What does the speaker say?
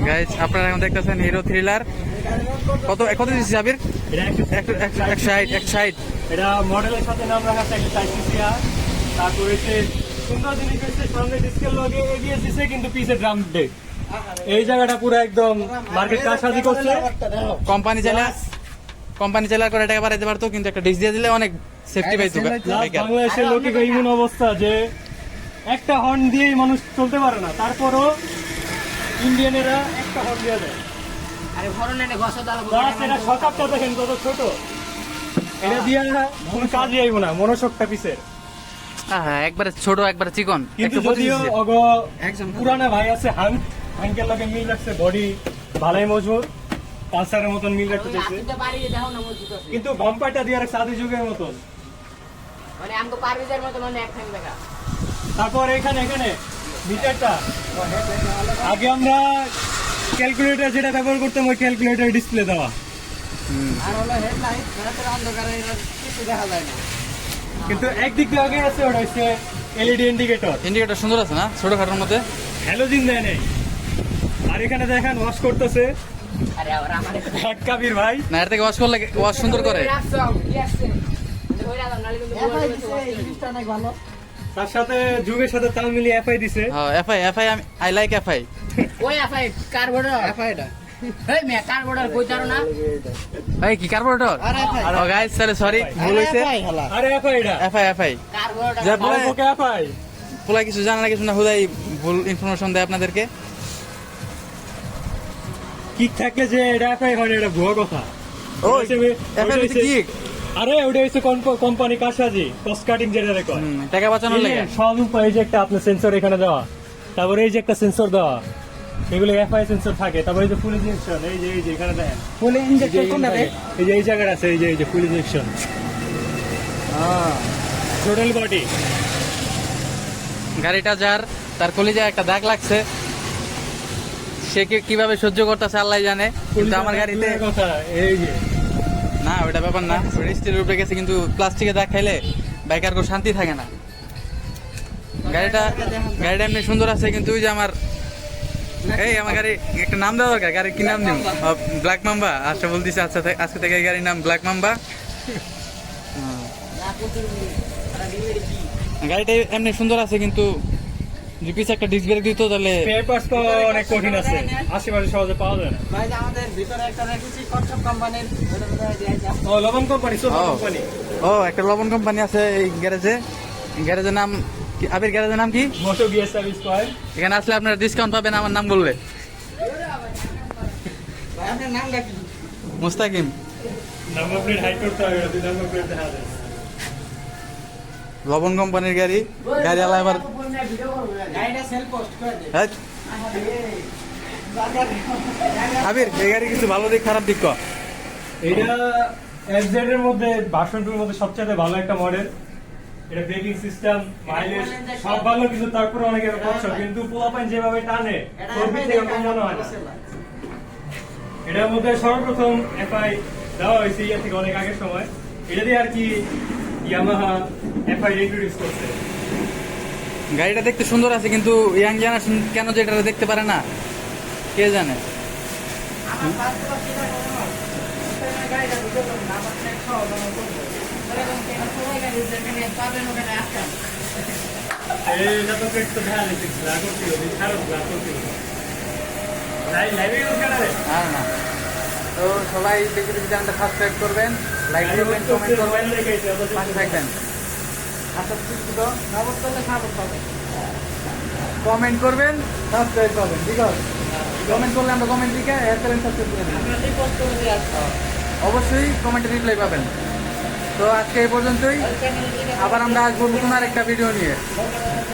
Guys আপনারা এখন দেখতেছেন হিরো থ্রিলার। কত কত দিচ্ছি জাবির? এটা 160। এটা মডেলের সাথে নাম রাখা আছে 160 সিসি। তারপর হচ্ছে সুন্দর জিনিস হচ্ছে সামনে ডিসকের লগে এবিএস দিছে, কিন্তু পিছে ড্রাম ব্রেক। এই জায়গাটা পুরো একদম মার্কেট কারসাজি করছে। কোম্পানি চাইলে আর করে টাকা বাড়াইতে পারতো, কিন্তু একটা ডিস্ক দিয়ে দিলে অনেক সেফটি পাইতো। বাংলাদেশের লোকে এমন অবস্থা যে একটা হর্ন দিয়েই মানুষ চলতে পারে না, তারপরও ইন্ডিয়ানেরা একটা হর্ন দিয়ে দেয়। আরে হরন এনে ঘষা দাও Plus এটা সকাপটা দেখেন কত ছোট, এটা দিয়ে কোনো কাজই আইব না মনোশকটা পিছের। হ্যাঁ, একবারে ছোট একবারে চিকন। কিন্তু যদিও পুরানা ভাই আছে হাঙ্কের লগে মিল রাখছে, বডি ভালোই মজবুত, পালসারের মতন মিল রাখতে চাইছে, আপনি বাড়িয়ে দাও না মজুদ আছে কিন্তু বাম্পারটা দিয়ে রাখছে আদি যুগের মতন। মানে আমগো পারভেজের মত মানে এক ঠাং দেখা। তারপর এখানে মিটারটা আগে আমরা ক্যালকুলেটর যেটা ব্যবহার করতাম, ওই ক্যালকুলেটর ডিসপ্লে দেওয়া, আর হলো হেডলাইট রাতের অন্ধকারে এর কিছু দেখা যায় না। কিন্তু একদিক দিয়ে আগে আছে ওটা হচ্ছে এলইডি ইন্ডিকেটর সুন্দর আছে না, ছোটখাটোর মধ্যে। হ্যালোজিন দেয় নেই। আর এখানে দেখেন ওয়াশ করতেছে আরে আবার আমারে এক কাবির ভাই। না, এর থেকে ওয়াশ করলে ওয়াশ সুন্দর করে। রাখছো কি আছে হইরা দাও নালে কিন্তু বড় জিনিসটা অনেক ভালো। তার সাথে যুগের সাথে তাল মিলিয়ে এফআই দিছে। হ্যাঁ, এফআই আই লাইক এফআই। ওই এফআই কার্বোরেটর এফআইটা এই মে কার্বোরেটর কইতারো না এই কি কার্বোরেটর? ও গাইস সরি ভুল হইছে। আরে এফআই এটা এফআই কার্বোরেটর যা বলে ওকে এফআই পোলা কিছু জানা না, কিছু না, হুদাই ভুল ইনফরমেশন দেয় আপনাদেরকে। কিক থাকলে যে এটা এফআই হয় না, এটা ভুয়া কথা। ও ওইটা এফআই হচ্ছে- কি? আরে ওটা হচ্ছে কোম্পানি কারসাজি, কস্ট কাটিং যেটা রেকর্ড। টাকা বাঁচানোর লাগে। সব উপায়, এই যে একটা আপনার সেন্সর এখানে দেওয়া, তারপরে এই যে একটা সেন্সর দেওয়া, এগুলো এফআই সেন্সর থাকে। তারপরে এই যে ফুল ইনজেকশন, এই যে এখানে দেখেন ফুল ইনজেকশন কোনটা রে? এই যে এই জায়গাটা আছে, এই যে ফুল ইনজেকশন টোটাল বডি। গাড়িটা যার তার কলিজায় একটা দাগ লাগছে, সে কিভাবে সহ্য করতেছে আল্লাহ জানে। কিন্তু আমার গাড়িতে কথা এই যে না, ওটা ব্যাপার না, ওটা স্টিলের উপরে গেছে, কিন্তু প্লাস্টিকে দাগ খাইলে বাইকার কোনো শান্তি থাকে না। গাড়িটা এমনি সুন্দর আছে, কিন্তু ওই যে আমার গাড়ি একটা নাম দেওয়া দরকার। গাড়ির কি নাম দিন? Black mamba. আচ্ছা বলতেছি, আচ্ছা আজকে থেকে এই গাড়ির নাম ব্ল্যাক মাম্বা। গাড়িটা এমনি সুন্দর আছে, কিন্তু যদি পিছে একটা ডিস্ক ব্রেক দিত তাহলে। স্পেয়ার পার্টস পাওয়া অনেক কঠিন আছে, আশেপাশে সহজে পাওয়া যায় না। ভাই আমাদের ভিতরে একটা রেখেছি কনসেপ্ট কোম্পানির ওটা দিয়ে যাও। ও লবণ কোম্পানি, সোফা কোম্পানি। ও একটা লবণ কোম্পানি আছে এই গ্যারেজের নাম কি? আবির গ্যারেজের নাম কি? মোটো গিয়ার সার্ভিস পয়েন্ট। এখানে আসলে আপনারা ডিসকাউন্ট পাবেন আমার নাম বললে। ভাই আপনার নামটা কি? মুস্তাকিম। নাম্বার প্লেট হাইড করতে হবে, যদি নাম্বার প্লেট দেখা যায়। লবণ কোম্পানির গাড়ি আলা এবার গাড়িটা সেল পোস্ট করে দে। হ্যাঁ। আবির এই গাড়ি কিছু ভালো দিক খারাপ দিক কর। এটা এফজেড এর মধ্যে ভার্সনটার মধ্যে সবচেয়ে ভালো একটা মডেল। এটা ব্রেকিং সিস্টেম, মাইলেজ সব ভালো, কিন্তু তারপরে অনেকের কষ্ট, কিন্তু পোলাপাইন যেভাবে টানে ওর থেকে এরকম মনে হয় না। এটার মধ্যে সর্বপ্রথম এফআই দেওয়া হয়েছে ইয়া থেকে অনেক আগের সময়। এটা দিয়ে আর কি ইয়ামাহা এফআই ইন্ট্রোডিউস করছে। গাড়িটা দেখতে সুন্দর আছে, কিন্তু ইয়াং জেনারেশন কেন যে এটা দেখতে পারে না কে জানে। আমার পাসপোর্ট কি না কোনো গাড়িটা বুঝতে পারলাম না, আমার ট্যাক্স খাওয়া দাওয়া করবো এরকম কেন সবাই গাড়ি যেখানে পাবেন ওখানে আসেন। এটা তো একটু দেখা যাচ্ছে লাগো ছিল, খারাপ লাগো ছিল। লাইভে ইউজ করা রে। আর না, তো সবাই দেখে চ্যানেলটা সাবস্ক্রাইব করবেন, লাইক করবেন, কমেন্ট করবেন, পাশে থাকবেন। আচ্ছা ঠিক তো সাপোর্ট করলে সাপোর্ট পাবেন। কমেন্ট করবেন, সাবস্ক্রাইব করবেন, ঠিক আছে? কমেন্ট করলে আমরা কমেন্ট লিখে চ্যানেল সাবস্ক্রাইব করে দেব। আপনারা রিপোর্ট করে দিয়ে আসবেন। অবশ্যই কমেন্টে রিপ্লাই পাবেন। তো আজকে এই পর্যন্তই, আবার আমরা আসবো নতুন আরেকটা ভিডিও নিয়ে।